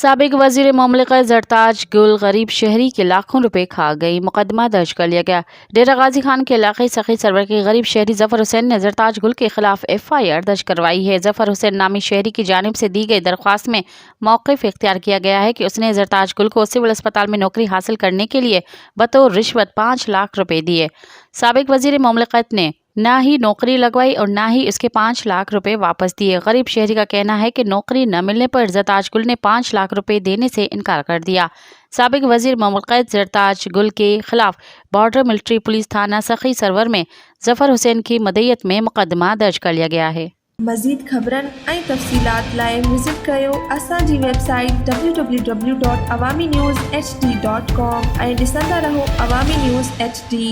साबिक वजीर मुमलिकत जरताज गुल गरीब शहरी के लाखों रुपए खा गई, मुकदमा दर्ज कर लिया गया। डेरा गाजी खान के इलाके सखी सरवर के गरीब शहरी जफर हुसैन ने जरताज गुल के खिलाफ FIR दर्ज करवाई है। जफर हुसैन नामी शहरी की जानिब से दी गई दरख्वास्त में मौक़िफ़ इख्तियार किया गया है कि उसने जरताज गुल को सिविल अस्पताल में नौकरी हासिल करने के लिए बतौर रिश्वत 5 लाख रुपए दिए। साबिक वजीर मुमलिकत ने ना ही नौकरी लगवाई और ना ही उसके 5 लाख रुपए वापस दिए। गरीब शहरी का कहना है कि नौकरी न मिलने पर जरताज गुल ने 5 लाख रुपए देने से इनकार कर दिया। साबिक वजीर मुमलिकत जरताज गुल के खिलाफ बॉर्डर मिलिट्री पुलिस थाना सखी सरवर में जफर हुसैन की मदईयत में मुकदमा दर्ज कर लिया गया है। मज़ीद ख़बरन ऐं तफ़सीलात लाइ विज़िट कयो असांजी वेबसाइट www.awamiNewsHD.com ऐं ॾिसंदा रहो अवामी न्यूज़ HD।